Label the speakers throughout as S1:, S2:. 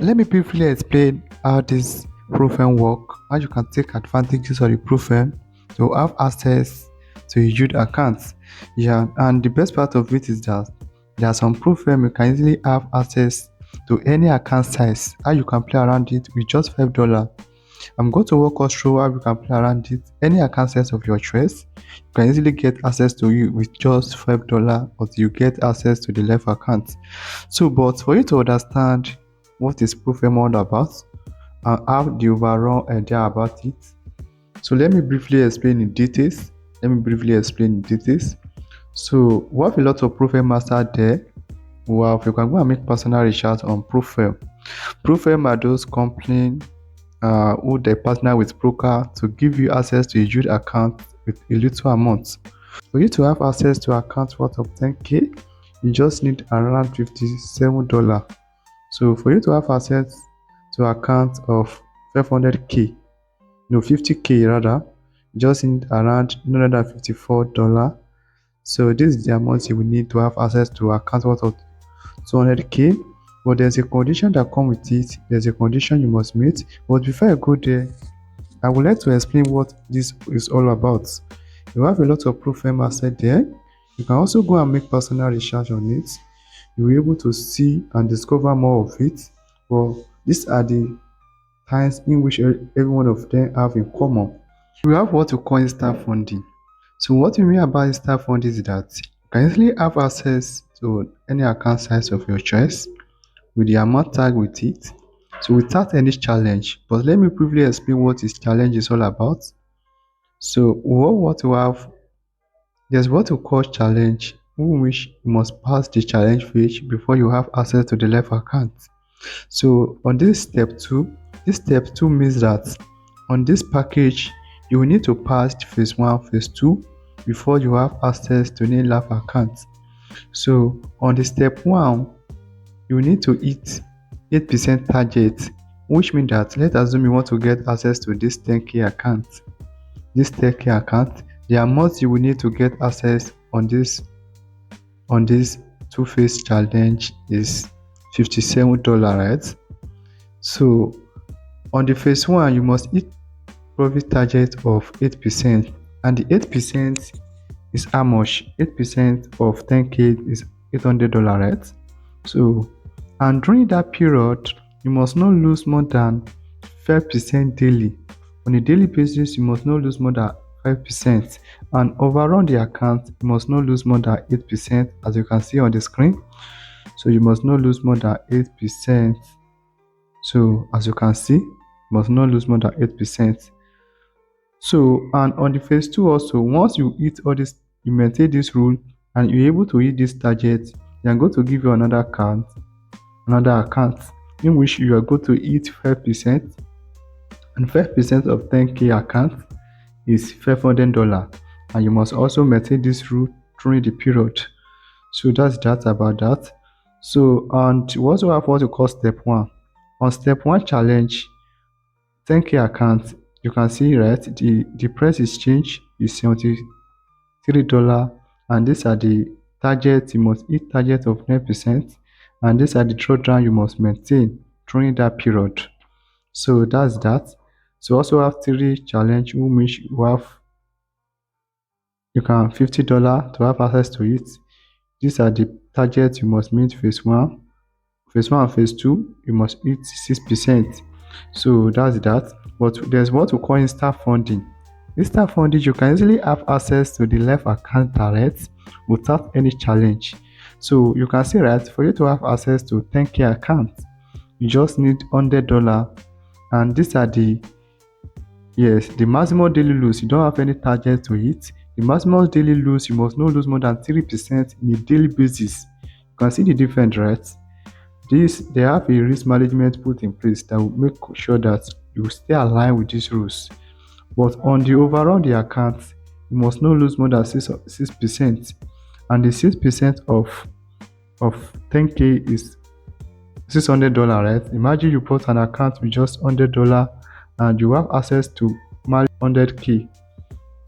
S1: Let me briefly explain how this Profem work, how you can take advantages of the Profem to have access to a huge account. Yeah, and the best part of it is that there are some Profem you can easily have access to any account size. How you can play around it with just $5. I'm going to walk us through how you can play around it. Any account size of your choice, you can easily get access to you with just $5, but you get access to the left account. So, but for you to understand what is Profem all about and have the overall idea about it, so let me briefly explain in details. So, we have a lot of Profem master there. Wow, you can go and make personal research on Profem. Profem are those companies who they partner with broker to give you access to a huge account with a little amount. For you to have access to account worth of 10k, you just need around $57. So for you to have access to account of 500k, no 50k rather, you just need around $954. So this is the amount you will need to have access to account worth of 200k. But there's a condition that comes with it. There's a condition you must meet. But before I go there, I would like to explain what this is all about. You have a lot of Profem asset there. You can also go and make personal research on it. You'll be able to see and discover more of it. But these are the times in which every one of them have in common. We have what we call instant funding. So what we mean about instant funding is that you can easily have access to any account size of your choice with the amount tag with it. So without any challenge. But let me briefly explain what this challenge is all about. So what we have, there's what we call challenge, in which you must pass the challenge phase before you have access to the left account. So on this step 2 means that on this package, you will need to pass phase 1, phase 2 before you have access to any left account. So on the step 1, you need to hit 8% target, which means that let's assume you want to get access to this 10k account. This 10k account, the amount you will need to get access on this two-phase challenge is $57, right? So on the phase 1, you must hit profit target of 8%, and the 8% is how much? 8% of 10k is $800, right? So, and during that period, you must not lose more than 5% daily. On a daily basis, you must not lose more than 5%, and overall the account, you must not lose more than 8%, as you can see on the screen. So you must not lose more than 8%. So as you can see, you must not lose more than 8%. So, and on the phase 2 also, once you hit all this, you maintain this rule and you're able to hit this target, they are going to give you another account in which you are going to hit 5%, and 5% of 10k account is $500, and you must also maintain this rule during the period. So that's that about that. So, and we also have what we call step 1. On step 1 challenge, 10k account, you can see, right, the price is changed is $73, and these are the targets. You must hit target of 9%, and these are the drawdown you must maintain during that period. So that's that. So also have 3 challenge, which you can $50 to have access to it. These are the targets you must meet phase 1 and phase 2, you must hit 6%. So that's that. But there's what we call instant funding. Instant funding, you can easily have access to the left account direct without any challenge. So you can see, right, for you to have access to 10k account, you just need $100, and these are the maximum daily lose. You don't have any target to hit. The maximum daily lose, you must not lose more than 3% in a daily basis. You can see the difference, right? They have a risk management put in place that will make sure that you stay aligned with these rules. But on the overall the account, you must not lose more than 6%, and the 6% of 10k is $600, right? Imagine you put an account with just $100 and you have access to 100k,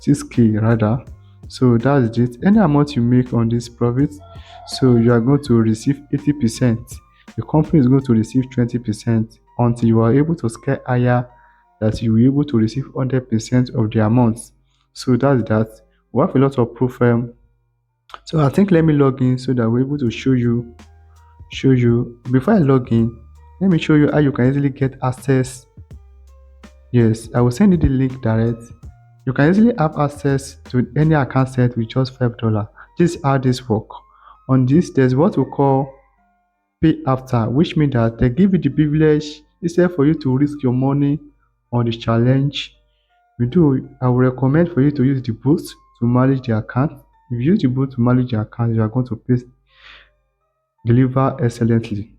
S1: 6k rather. So that's it. Any amount you make on this profit, so you are going to receive 80%. the company is going to receive 20% until you are able to scale higher, that you will be able to receive 100% of the amount. So that's that. We have a lot of proof. So I think let me log in so that we're able to show you. Before I log in, let me show you how you can easily get access. Yes, I will send you the link direct. You can easily have access to any account set with just $5. This is how this work. On this, there's what we call pay after, which means that they give you the privilege instead for you to risk your money on the challenge. I will recommend for you to use the bot to manage the account. If you use the bot to manage the account, you are going to deliver excellently.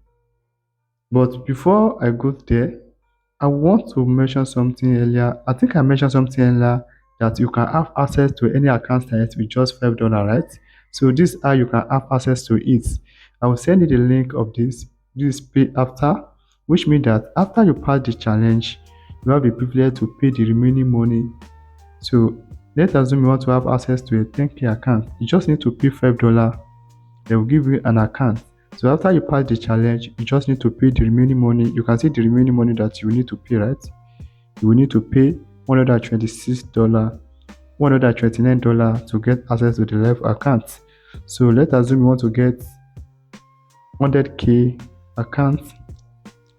S1: But before I go there, I want to mention something earlier. I think I mentioned something earlier that you can have access to any account site with just $5, right? So this is how you can have access to it. I will send you the link of this. This is pay after, which means that after you pass the challenge, you have the privilege to pay the remaining money. So let's assume you want to have access to a 10K account. You just need to pay $5. They will give you an account. So after you pass the challenge, you just need to pay the remaining money. You can see the remaining money that you need to pay, right? You will need to pay $126, $129 to get access to the live account. So let's assume you want to get 100K account.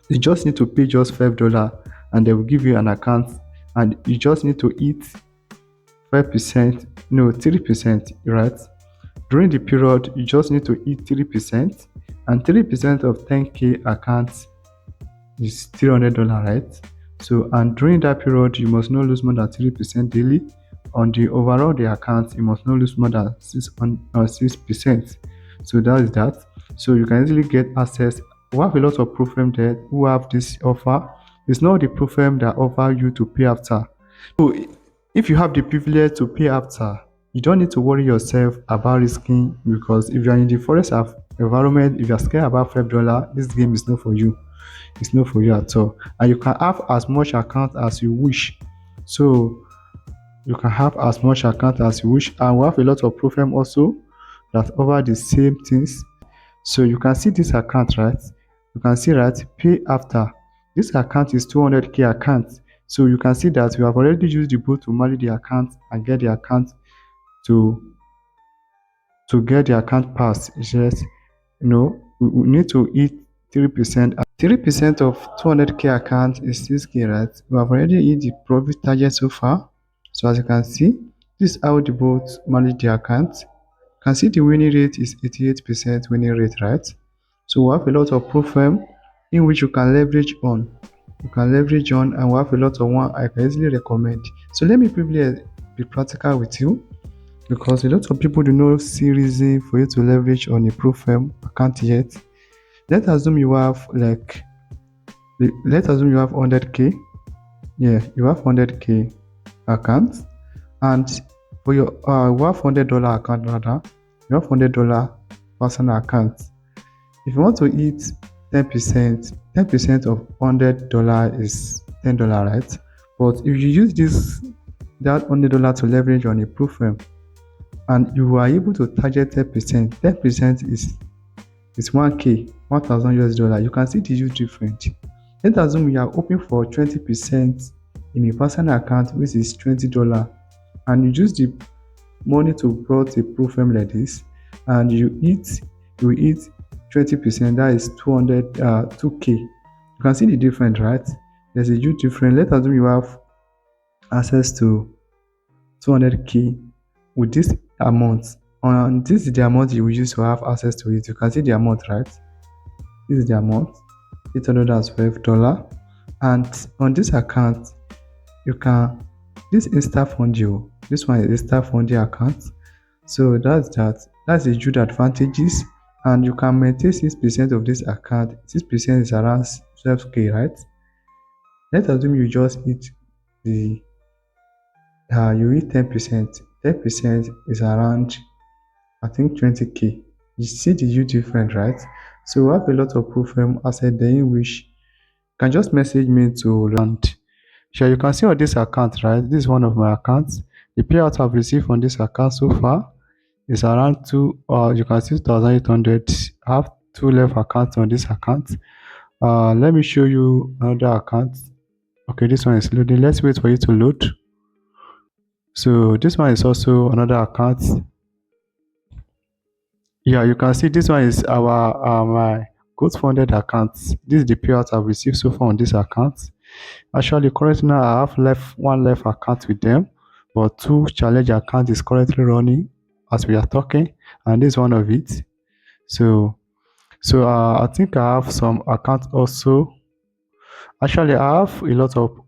S1: You just need to pay just $5 and they will give you an account, and you just need to eat 5%, no, 3%, right? During the period, you just need to eat 3%, and 3% of 10K account is $300, right? So, and during that period, you must not lose more than 3% daily. On the overall the account, you must not lose more than 6%. So that is that. So you can easily get access. We have a lot of proof firm there who have this offer. It's not the proof firm that offer you to pay after. So if you have the privilege to pay after, you don't need to worry yourself about risking, because if you are in the forest environment, if you are scared about $5, this game is not for you. It's not for you at all. And you can have as much account as you wish. So you can have as much account as you wish, and we have a lot of proof firm also that offer the same things. So you can see this account, right? You can see that pay after. This account is 200K account. So you can see that you have already used the bot to manage the account and get the account to get the account passed. It's just, we need to eat 3%. 3% of 200K account is 6K, right? We have already hit the profit target so far. So as you can see, this is how the bot manage the account. You can see the winning rate is 88% winning rate, right? So we have a lot of proof firm in which you can leverage on. And we have a lot of one I can easily recommend. So let me briefly be practical with you, because a lot of people do not see reason for you to leverage on a proof firm account yet. Let's assume you have 100K. Yeah, you have 100K account, and for your you have $100 account rather. You have $100 personal account. If you want to eat 10%, 10% of $100 is $10, right? But if you use that $100 to leverage on a proof firm, and you are able to target 10%, 10% is 1K, $1,000. You can see the huge difference. Let's assume you are hoping for 20% in a personal account, which is $20, and you use the money to brought a proof firm like this, and you eat 20%, that is 2K. You can see the difference, right? There's a huge difference. Let's assume you have access to 200K with this amount, and this is the amount you will use to have access to it. You can see the amount, right? This is the amount, $812, and on this account you can, this InstaFundio, this one is InstaFundio account. So that's the huge advantages, and you can maintain 6% of this account. 6% is around 12K, right? Let's assume you just eat you eat 10%. 10% is around, I think, 20K. You see the huge difference, right? So we have a lot of proof firm asset there in which you can just message me to land. Sure, you can see on this account, right? This is one of my accounts. The payout I've received on this account so far is around you can see 2,800. I have two left accounts on this account. Let me show you another account. Okay, this one is loading. Let's wait for it to load. So this one is also another account. Yeah, you can see this one is our my Goat funded account. This is the payout I've received so far on this account. Actually, currently now I have left one left account with them, but two challenge account is currently running as we are talking, and this is one of it. So I think I have some accounts also. Actually, I have a lot of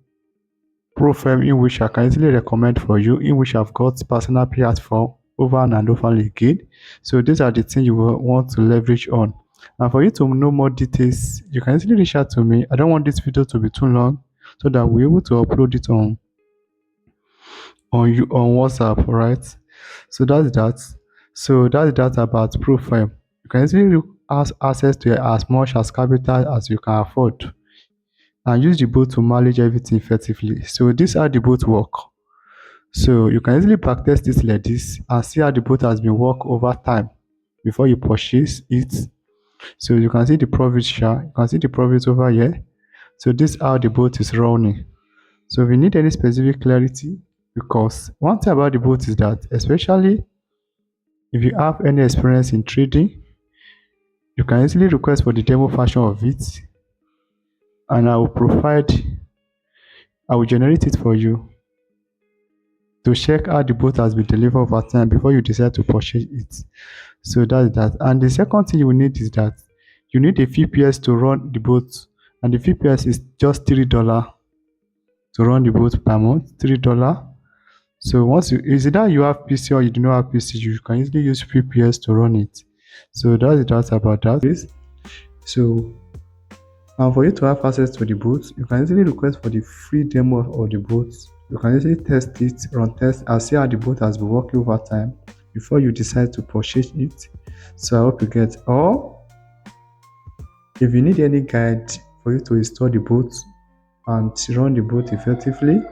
S1: profile in which I can easily recommend for you, in which I've got personal payouts for over and over again. So these are the things you will want to leverage on. And for you to know more details, you can easily reach out to me. I don't want this video to be too long so that we're able to upload it on WhatsApp, right? So that's that. So that's that about profile. You can easily ask access to as much as capital as you can afford and use the bot to manage everything effectively. So this how the bot work. So you can easily backtest this like this and see how the bot has been work over time before you purchase it. So you can see the profit share. You can see the profit over here. So this is how the bot is running. So if you need any specific clarity, because one thing about the bot is that especially if you have any experience in trading, you can easily request for the demo version of it and I will generate it for you to check how the boat has been delivered over time before you decide to purchase it. So that's that. And the second thing you will need is that you need a VPS to run the boat, and the VPS is just $3 to run the boat per month. $3. So once you is it that you have PC or you do not have PC, you can easily use VPS to run it. So that's about that. So and for you to have access to the boat, you can easily request for the free demo of the boat. You can easily test it, run test, and see how the boat has been working over time before you decide to purchase it. So I hope you get. Or if you need any guide for you to install the boat and run the boat effectively,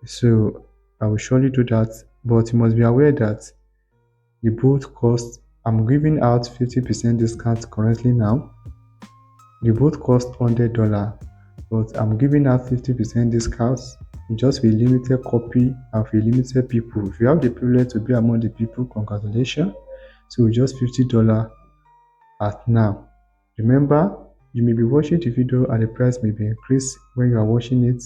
S1: so I will surely do that. But you must be aware that the boat cost. I'm giving out 50% discount currently now. The boat cost $100, but I'm giving out 50% discounts just for a limited copy and for a limited people. If you have the privilege to be among the people, congratulations. So just $50 at now. Remember, you may be watching the video and the price may be increased when you are watching it.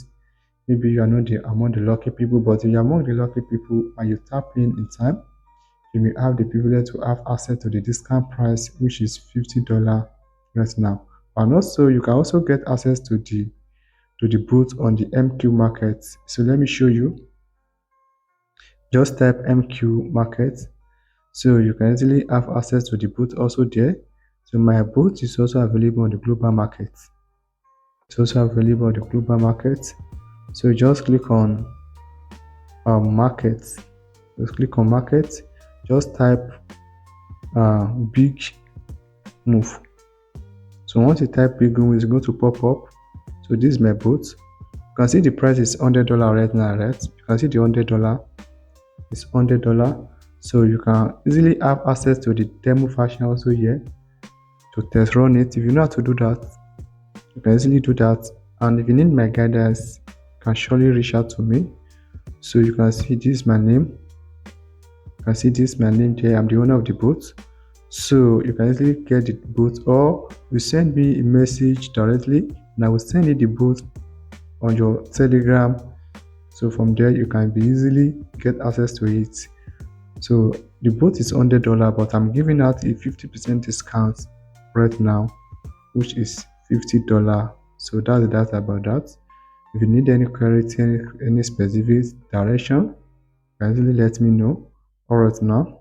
S1: Maybe you are not among the lucky people, but if you are among the lucky people and you tap in time, you may have the privilege to have access to the discount price, which is $50 right now. And also you can also get access to the booth on the MQ market. So let me show you. Just type MQ market, so you can easily have access to the booth also there. So my booth is also available on the global market. It's also available on the global market. So just click on market. Just click on market. Just type big move. So once you type big move, it's going to pop up. So this is my booth. You can see the price is $100 right now, right? You can see the $100 is $100. So you can easily have access to the demo version also here to test run it. If you know how to do that, you can easily do that. And if you need my guidance, you can surely reach out to me. So you can see this is my name. You can see this is my name there. I'm the owner of the booth. So you can easily get the booth, or you send me a message directly and I will send you the booth on your Telegram. So from there you can be easily get access to it. So the booth is $100, but I'm giving out a 50% discount right now, which is $50. So that's that about that. If you need any clarity, any specific direction, you can easily let me know. All right now.